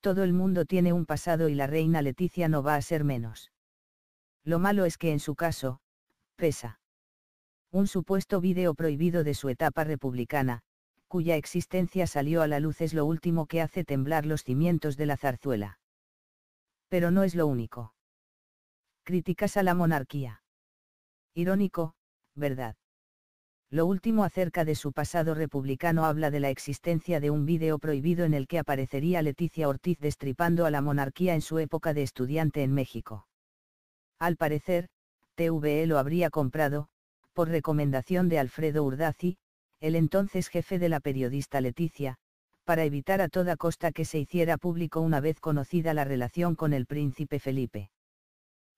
Todo el mundo tiene un pasado y la reina Leticia no va a ser menos. Lo malo es que en su caso, pesa. Un supuesto vídeo prohibido de su etapa republicana, cuya existencia salió a la luz, es lo último que hace temblar los cimientos de la zarzuela. Pero no es lo único. Críticas a la monarquía. Irónico, ¿verdad? Lo último acerca de su pasado republicano habla de la existencia de un vídeo prohibido en el que aparecería Leticia Ortiz destripando a la monarquía en su época de estudiante en México. Al parecer, TVE lo habría comprado, por recomendación de Alfredo Urdaci, el entonces jefe de la periodista Leticia, para evitar a toda costa que se hiciera público una vez conocida la relación con el príncipe Felipe.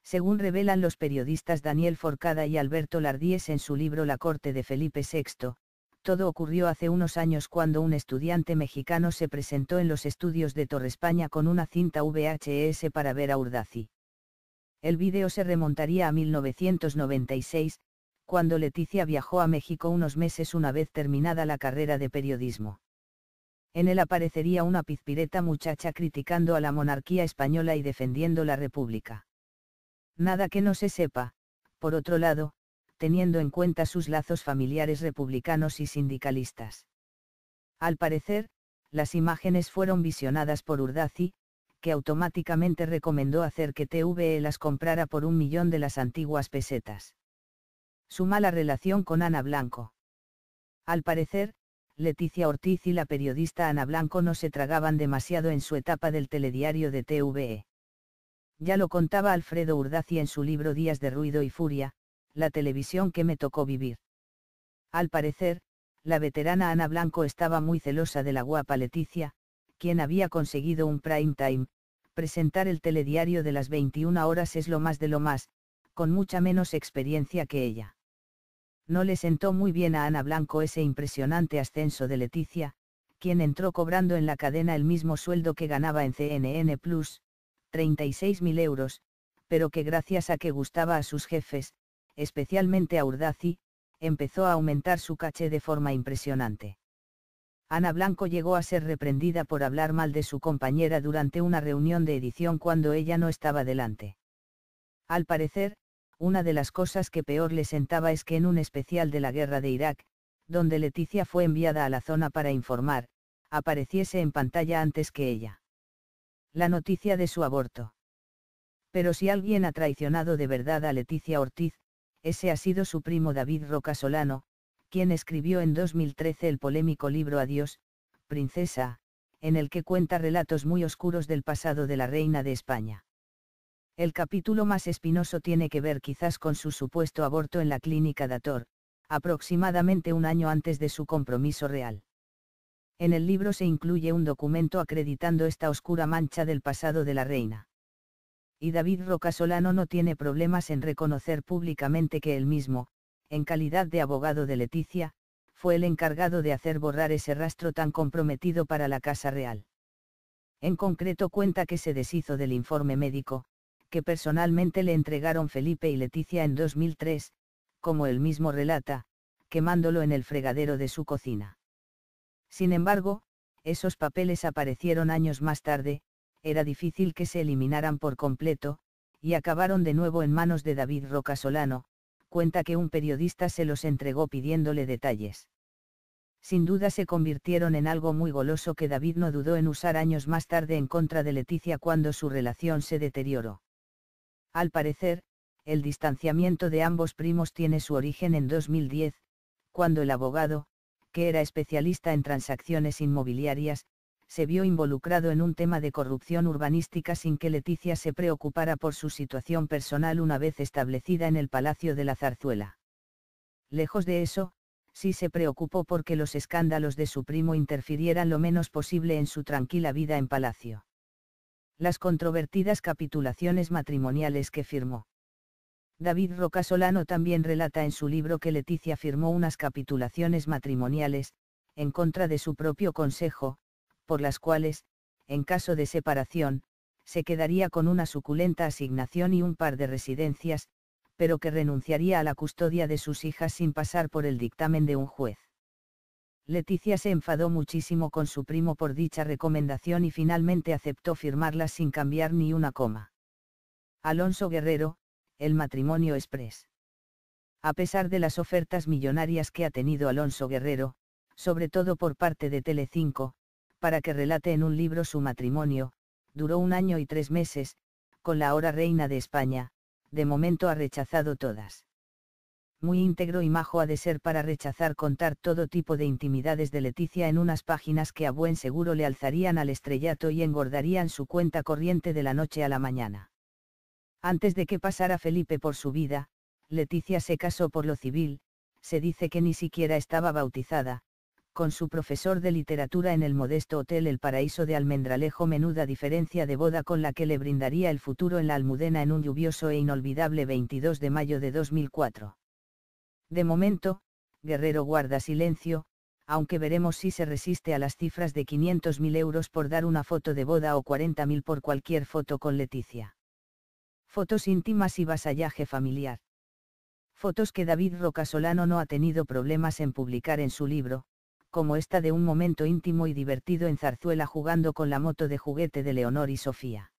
Según revelan los periodistas Daniel Forcada y Alberto Lardíez en su libro La corte de Felipe VI, todo ocurrió hace unos años cuando un estudiante mexicano se presentó en los estudios de Torrespaña con una cinta VHS para ver a Urdaci. El vídeo se remontaría a 1996, cuando Leticia viajó a México unos meses una vez terminada la carrera de periodismo. En él aparecería una pizpireta muchacha criticando a la monarquía española y defendiendo la república. Nada que no se sepa, por otro lado, teniendo en cuenta sus lazos familiares republicanos y sindicalistas. Al parecer, las imágenes fueron visionadas por Urdaci, que automáticamente recomendó hacer que TVE las comprara por 1 millón de las antiguas pesetas. Su mala relación con Ana Blanco. Al parecer, Leticia Ortiz y la periodista Ana Blanco no se tragaban demasiado en su etapa del telediario de TVE. Ya lo contaba Alfredo Urdaci en su libro Días de ruido y furia, la televisión que me tocó vivir. Al parecer, la veterana Ana Blanco estaba muy celosa de la guapa Leticia, quien había conseguido un prime time. Presentar el telediario de las 21 horas es lo más de lo más, con mucha menos experiencia que ella. No le sentó muy bien a Ana Blanco ese impresionante ascenso de Leticia, quien entró cobrando en la cadena el mismo sueldo que ganaba en CNN Plus, 36.000 euros, pero que gracias a que gustaba a sus jefes, especialmente a Urdaci, empezó a aumentar su caché de forma impresionante. Ana Blanco llegó a ser reprendida por hablar mal de su compañera durante una reunión de edición cuando ella no estaba delante. Al parecer, una de las cosas que peor le sentaba es que en un especial de la guerra de Irak, donde Leticia fue enviada a la zona para informar, apareciese en pantalla antes que ella. La noticia de su aborto. Pero si alguien ha traicionado de verdad a Leticia Ortiz, ese ha sido su primo David Roca Solano, quien escribió en 2013 el polémico libro Adiós, princesa, en el que cuenta relatos muy oscuros del pasado de la reina de España. El capítulo más espinoso tiene que ver quizás con su supuesto aborto en la clínica Dator, aproximadamente un año antes de su compromiso real. En el libro se incluye un documento acreditando esta oscura mancha del pasado de la reina. Y David Roca Solano no tiene problemas en reconocer públicamente que él mismo, en calidad de abogado de Leticia, fue el encargado de hacer borrar ese rastro tan comprometido para la Casa Real. En concreto cuenta que se deshizo del informe médico, que personalmente le entregaron Felipe y Leticia en 2003, como él mismo relata, quemándolo en el fregadero de su cocina. Sin embargo, esos papeles aparecieron años más tarde, era difícil que se eliminaran por completo, y acabaron de nuevo en manos de David Roca Solano, cuenta que un periodista se los entregó pidiéndole detalles. Sin duda se convirtieron en algo muy goloso que David no dudó en usar años más tarde en contra de Leticia cuando su relación se deterioró. Al parecer, el distanciamiento de ambos primos tiene su origen en 2010, cuando el abogado, que era especialista en transacciones inmobiliarias, se vio involucrado en un tema de corrupción urbanística sin que Leticia se preocupara por su situación personal una vez establecida en el Palacio de la Zarzuela. Lejos de eso, sí se preocupó porque los escándalos de su primo interfirieran lo menos posible en su tranquila vida en palacio. Las controvertidas capitulaciones matrimoniales que firmó. David Roca Solano también relata en su libro que Leticia firmó unas capitulaciones matrimoniales, en contra de su propio consejo, por las cuales, en caso de separación, se quedaría con una suculenta asignación y un par de residencias, pero que renunciaría a la custodia de sus hijas sin pasar por el dictamen de un juez. Leticia se enfadó muchísimo con su primo por dicha recomendación y finalmente aceptó firmarlas sin cambiar ni una coma. Alonso Guerrero, el matrimonio express. A pesar de las ofertas millonarias que ha tenido Alonso Guerrero, sobre todo por parte de Telecinco, para que relate en un libro su matrimonio, duró 1 año y 3 meses, con la ahora reina de España, de momento ha rechazado todas. Muy íntegro y majo ha de ser para rechazar contar todo tipo de intimidades de Leticia en unas páginas que a buen seguro le alzarían al estrellato y engordarían su cuenta corriente de la noche a la mañana. Antes de que pasara Felipe por su vida, Leticia se casó por lo civil, se dice que ni siquiera estaba bautizada, con su profesor de literatura en el modesto Hotel El Paraíso de Almendralejo, menuda diferencia de boda con la que le brindaría el futuro en la Almudena en un lluvioso e inolvidable 22 de mayo de 2004. De momento, Guerrero guarda silencio, aunque veremos si se resiste a las cifras de 500.000 euros por dar una foto de boda o 40.000 por cualquier foto con Leticia. Fotos íntimas y vasallaje familiar. Fotos que David Rocasolano no ha tenido problemas en publicar en su libro, como esta de un momento íntimo y divertido en Zarzuela jugando con la moto de juguete de Leonor y Sofía.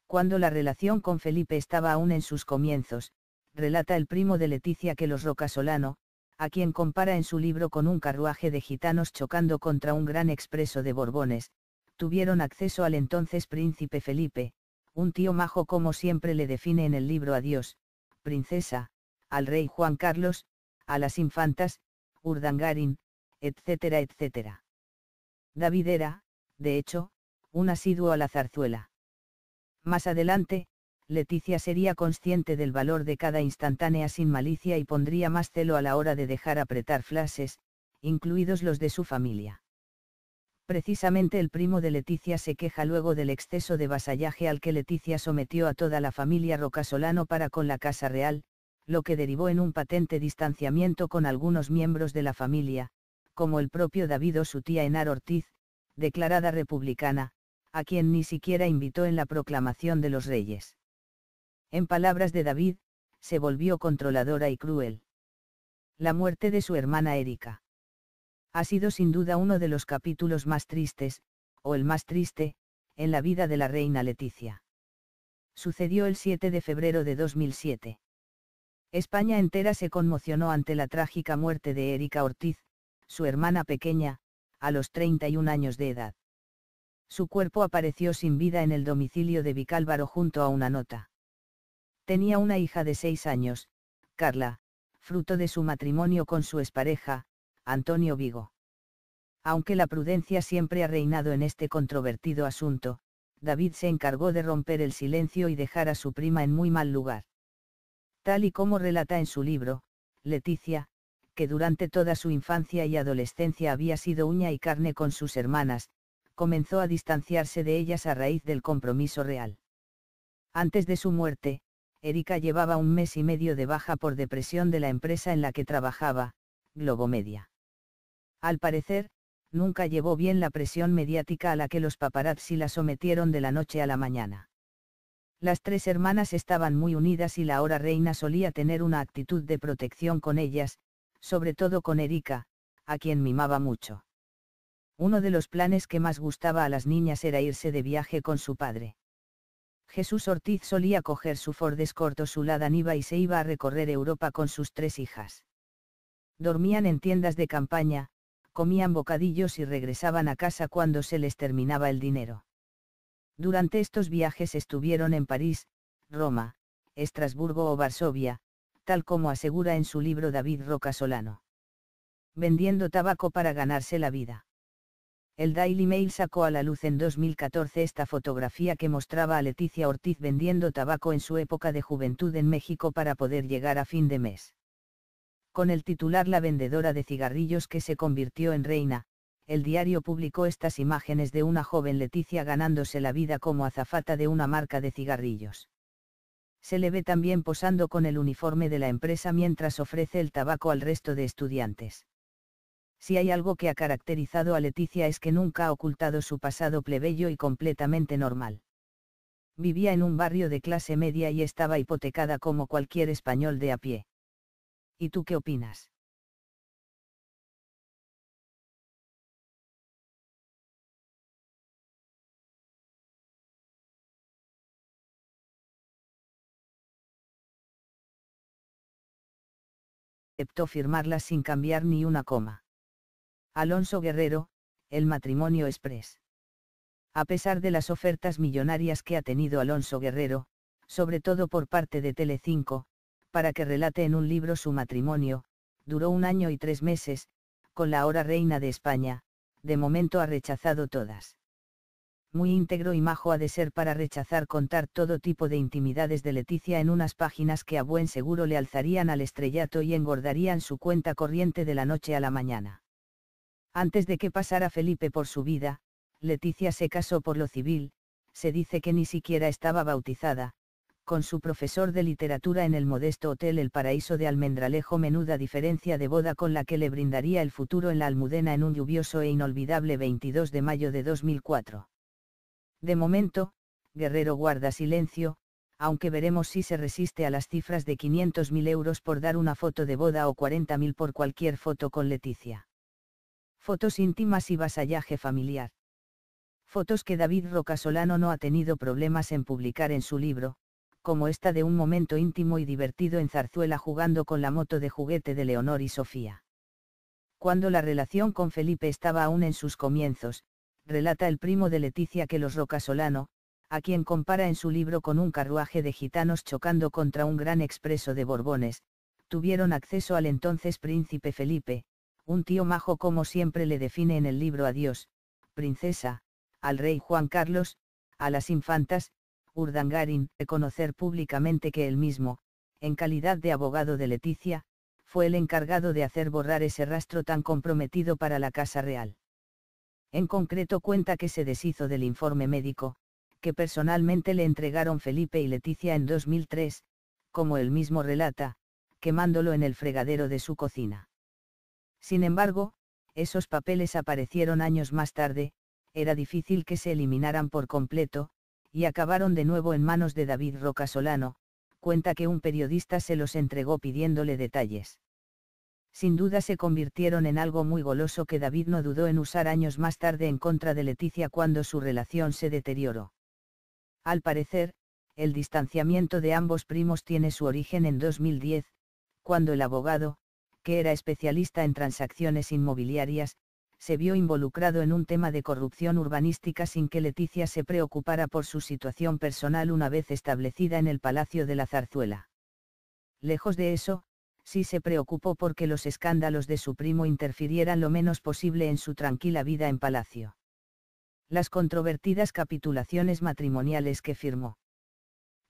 Cuando la relación con Felipe estaba aún en sus comienzos, relata el primo de Leticia que los Rocasolano, a quien compara en su libro con un carruaje de gitanos chocando contra un gran expreso de Borbones, tuvieron acceso al entonces príncipe Felipe, un tío majo como siempre le define en el libro Adiós, princesa, al rey Juan Carlos, a las infantas, Urdangarín, etcétera, etcétera. David era, de hecho, un asiduo a la zarzuela. Más adelante, Leticia sería consciente del valor de cada instantánea sin malicia y pondría más celo a la hora de dejar apretar flashes, incluidos los de su familia. Precisamente el primo de Leticia se queja luego del exceso de vasallaje al que Leticia sometió a toda la familia Rocasolano para con la Casa Real, lo que derivó en un patente distanciamiento con algunos miembros de la familia, como el propio David o su tía Henar Ortiz, declarada republicana, a quien ni siquiera invitó en la proclamación de los reyes. En palabras de David, se volvió controladora y cruel. La muerte de su hermana Erika ha sido sin duda uno de los capítulos más tristes, o el más triste, en la vida de la reina Leticia. Sucedió el 7 de febrero de 2007. España entera se conmocionó ante la trágica muerte de Erika Ortiz, su hermana pequeña, a los 31 años de edad. Su cuerpo apareció sin vida en el domicilio de Vicálvaro junto a una nota. Tenía una hija de 6 años, Carla, fruto de su matrimonio con su expareja, Antonio Vigo. Aunque la prudencia siempre ha reinado en este controvertido asunto, David se encargó de romper el silencio y dejar a su prima en muy mal lugar. Tal y como relata en su libro, Leticia, que durante toda su infancia y adolescencia había sido uña y carne con sus hermanas, comenzó a distanciarse de ellas a raíz del compromiso real. Antes de su muerte, Erika llevaba 1 mes y medio de baja por depresión de la empresa en la que trabajaba, Globomedia. Al parecer, nunca llevó bien la presión mediática a la que los paparazzi la sometieron de la noche a la mañana. Las 3 hermanas estaban muy unidas y la ahora reina solía tener una actitud de protección con ellas, sobre todo con Erika, a quien mimaba mucho. Uno de los planes que más gustaba a las niñas era irse de viaje con su padre. Jesús Ortiz solía coger su Ford Escort o su Lada Niva y se iba a recorrer Europa con sus 3 hijas. Dormían en tiendas de campaña, comían bocadillos y regresaban a casa cuando se les terminaba el dinero. Durante estos viajes estuvieron en París, Roma, Estrasburgo o Varsovia, tal como asegura en su libro David Rocasolano. Vendiendo tabaco para ganarse la vida. El Daily Mail sacó a la luz en 2014 esta fotografía que mostraba a Leticia Ortiz vendiendo tabaco en su época de juventud en México para poder llegar a fin de mes. Con el titular La vendedora de cigarrillos que se convirtió en reina, el diario publicó estas imágenes de una joven Leticia ganándose la vida como azafata de una marca de cigarrillos. Se le ve también posando con el uniforme de la empresa mientras ofrece el tabaco al resto de estudiantes. Si hay algo que ha caracterizado a Leticia es que nunca ha ocultado su pasado plebeyo y completamente normal. Vivía en un barrio de clase media y estaba hipotecada como cualquier español de a pie. ¿Y tú qué opinas? aceptó firmarlas sin cambiar ni una coma. Alonso Guerrero, el matrimonio express. A pesar de las ofertas millonarias que ha tenido Alonso Guerrero, sobre todo por parte de Telecinco, para que relate en un libro su matrimonio, duró 1 año y 3 meses, con la ahora reina de España, de momento ha rechazado todas. Muy íntegro y majo ha de ser para rechazar contar todo tipo de intimidades de Leticia en unas páginas que a buen seguro le alzarían al estrellato y engordarían su cuenta corriente de la noche a la mañana. Antes de que pasara Felipe por su vida, Leticia se casó por lo civil, se dice que ni siquiera estaba bautizada, con su profesor de literatura en el modesto Hotel El Paraíso de Almendralejo, menuda diferencia de boda con la que le brindaría el futuro en la Almudena en un lluvioso e inolvidable 22 de mayo de 2004. De momento, Guerrero guarda silencio, aunque veremos si se resiste a las cifras de 500.000 euros por dar una foto de boda o 40.000 por cualquier foto con Leticia. Fotos íntimas y vasallaje familiar. Fotos que David Rocasolano no ha tenido problemas en publicar en su libro, como esta de un momento íntimo y divertido en Zarzuela jugando con la moto de juguete de Leonor y Sofía. Cuando la relación con Felipe estaba aún en sus comienzos, relata el primo de Leticia que los Rocasolano, a quien compara en su libro con un carruaje de gitanos chocando contra un gran expreso de Borbones, tuvieron acceso al entonces príncipe Felipe, un tío majo como siempre le define en el libro Adiós, princesa, al rey Juan Carlos, a las infantas, Urdangarín, reconocer públicamente que él mismo, en calidad de abogado de Leticia, fue el encargado de hacer borrar ese rastro tan comprometido para la Casa Real. En concreto cuenta que se deshizo del informe médico, que personalmente le entregaron Felipe y Leticia en 2003, como él mismo relata, quemándolo en el fregadero de su cocina. Sin embargo, esos papeles aparecieron años más tarde, era difícil que se eliminaran por completo, y acabaron de nuevo en manos de David Rocasolano, cuenta que un periodista se los entregó pidiéndole detalles. Sin duda se convirtieron en algo muy goloso que David no dudó en usar años más tarde en contra de Leticia cuando su relación se deterioró. Al parecer, el distanciamiento de ambos primos tiene su origen en 2010, cuando el abogado, que era especialista en transacciones inmobiliarias, se vio involucrado en un tema de corrupción urbanística sin que Leticia se preocupara por su situación personal una vez establecida en el Palacio de la Zarzuela. Lejos de eso, sí se preocupó porque los escándalos de su primo interfirieran lo menos posible en su tranquila vida en palacio. Las controvertidas capitulaciones matrimoniales que firmó.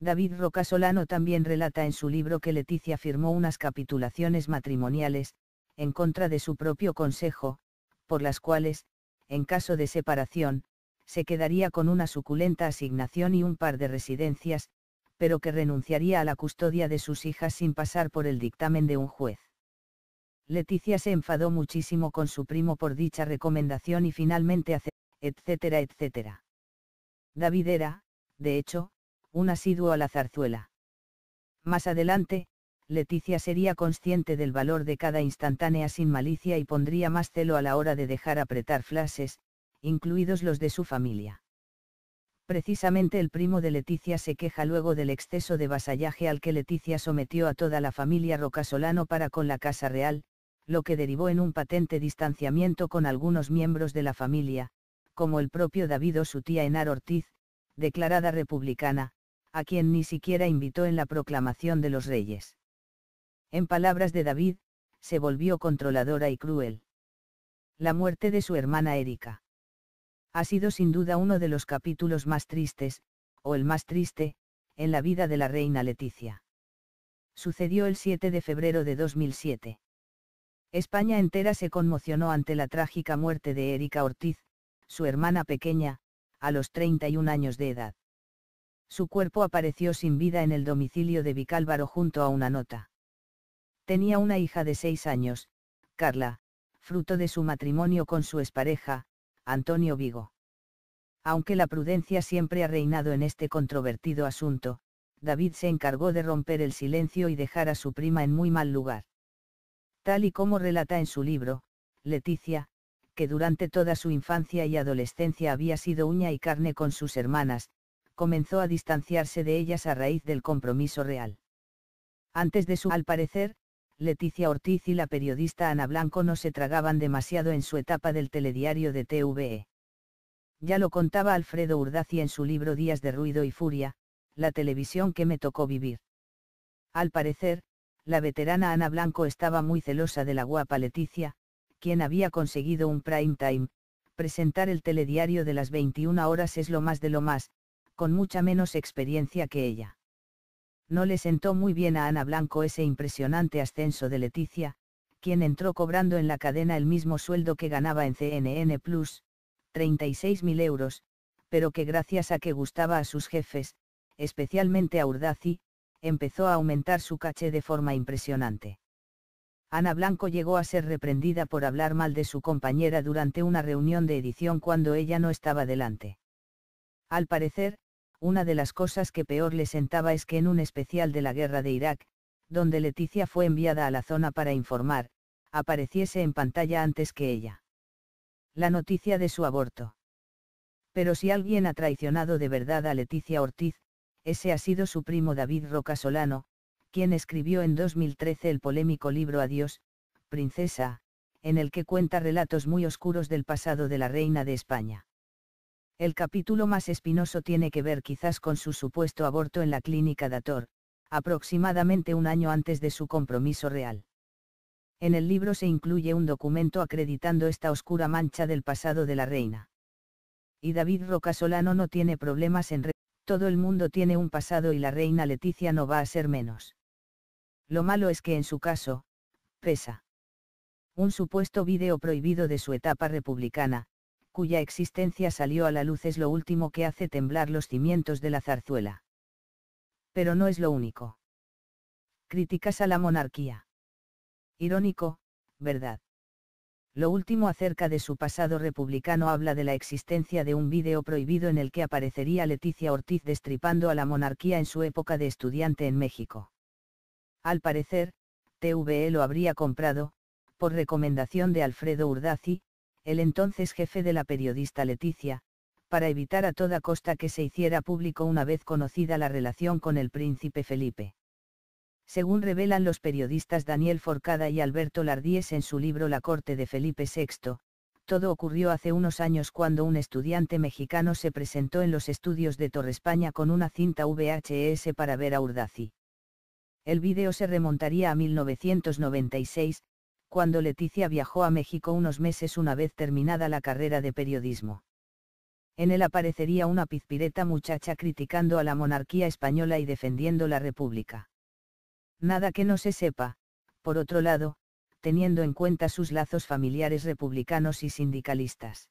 David Rocasolano también relata en su libro que Leticia firmó unas capitulaciones matrimoniales, en contra de su propio consejo, por las cuales, en caso de separación, se quedaría con una suculenta asignación y un par de residencias, pero que renunciaría a la custodia de sus hijas sin pasar por el dictamen de un juez. Leticia se enfadó muchísimo con su primo por dicha recomendación y finalmente aceptó, etcétera, etcétera. David era, de hecho, un asiduo a la zarzuela. Más adelante, Leticia sería consciente del valor de cada instantánea sin malicia y pondría más celo a la hora de dejar apretar flashes, incluidos los de su familia. Precisamente el primo de Leticia se queja luego del exceso de vasallaje al que Leticia sometió a toda la familia Rocasolano para con la Casa Real, lo que derivó en un patente distanciamiento con algunos miembros de la familia, como el propio David o su tía Henar Ortiz, declarada republicana, a quien ni siquiera invitó en la proclamación de los reyes. En palabras de David, se volvió controladora y cruel. La muerte de su hermana Erika ha sido sin duda uno de los capítulos más tristes, o el más triste, en la vida de la reina Leticia. Sucedió el 7 de febrero de 2007. España entera se conmocionó ante la trágica muerte de Erika Ortiz, su hermana pequeña, a los 31 años de edad. Su cuerpo apareció sin vida en el domicilio de Vicálvaro junto a una nota. Tenía una hija de 6 años, Carla, fruto de su matrimonio con su expareja, Antonio Vigo. Aunque la prudencia siempre ha reinado en este controvertido asunto, David se encargó de romper el silencio y dejar a su prima en muy mal lugar. Tal y como relata en su libro, Leticia, que durante toda su infancia y adolescencia había sido uña y carne con sus hermanas, comenzó a distanciarse de ellas a raíz del compromiso real. Antes de su, al parecer, Leticia Ortiz y la periodista Ana Blanco no se tragaban demasiado en su etapa del telediario de TVE. Ya lo contaba Alfredo Urdaci en su libro Días de ruido y furia, la televisión que me tocó vivir. Al parecer, la veterana Ana Blanco estaba muy celosa de la guapa Leticia, quien había conseguido un prime time. Presentar el telediario de las 21 horas es lo más de lo más, con mucha menos experiencia que ella. No le sentó muy bien a Ana Blanco ese impresionante ascenso de Leticia, quien entró cobrando en la cadena el mismo sueldo que ganaba en CNN Plus, 36.000 euros, pero que gracias a que gustaba a sus jefes, especialmente a Urdaci, empezó a aumentar su caché de forma impresionante. Ana Blanco llegó a ser reprendida por hablar mal de su compañera durante una reunión de edición cuando ella no estaba delante. Al parecer, una de las cosas que peor le sentaba es que en un especial de la guerra de Irak, donde Leticia fue enviada a la zona para informar, apareciese en pantalla antes que ella. La noticia de su aborto. Pero si alguien ha traicionado de verdad a Leticia Ortiz, ese ha sido su primo David Roca Solano, quien escribió en 2013 el polémico libro Adiós, Princesa, en el que cuenta relatos muy oscuros del pasado de la reina de España. El capítulo más espinoso tiene que ver quizás con su supuesto aborto en la clínica Dator, aproximadamente un año antes de su compromiso real. En el libro se incluye un documento acreditando esta oscura mancha del pasado de la reina. Y David Roca Solano no tiene problemas en todo el mundo tiene un pasado y la reina Leticia no va a ser menos. Lo malo es que en su caso, pesa. Un supuesto vídeo prohibido de su etapa republicana, cuya existencia salió a la luz, es lo último que hace temblar los cimientos de la zarzuela. Pero no es lo único. Críticas a la monarquía. Irónico, ¿verdad? Lo último acerca de su pasado republicano habla de la existencia de un vídeo prohibido en el que aparecería Leticia Ortiz destripando a la monarquía en su época de estudiante en México. Al parecer, TVE lo habría comprado, por recomendación de Alfredo Urdaci, el entonces jefe de la periodista Leticia, para evitar a toda costa que se hiciera público una vez conocida la relación con el príncipe Felipe. Según revelan los periodistas Daniel Forcada y Alberto Lardíez en su libro La corte de Felipe VI, todo ocurrió hace unos años cuando un estudiante mexicano se presentó en los estudios de Torre España con una cinta VHS para ver a Urdaci. El vídeo se remontaría a 1996, cuando Leticia viajó a México unos meses una vez terminada la carrera de periodismo. En él aparecería una pizpireta muchacha criticando a la monarquía española y defendiendo la república. Nada que no se sepa, por otro lado, teniendo en cuenta sus lazos familiares republicanos y sindicalistas.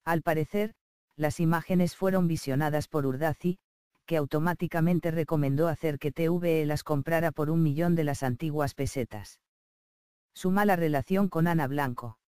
Al parecer, las imágenes fueron visionadas por Urdaci, que automáticamente recomendó hacer que TVE las comprara por 1 millón de las antiguas pesetas. Su mala relación con Ana Blanco.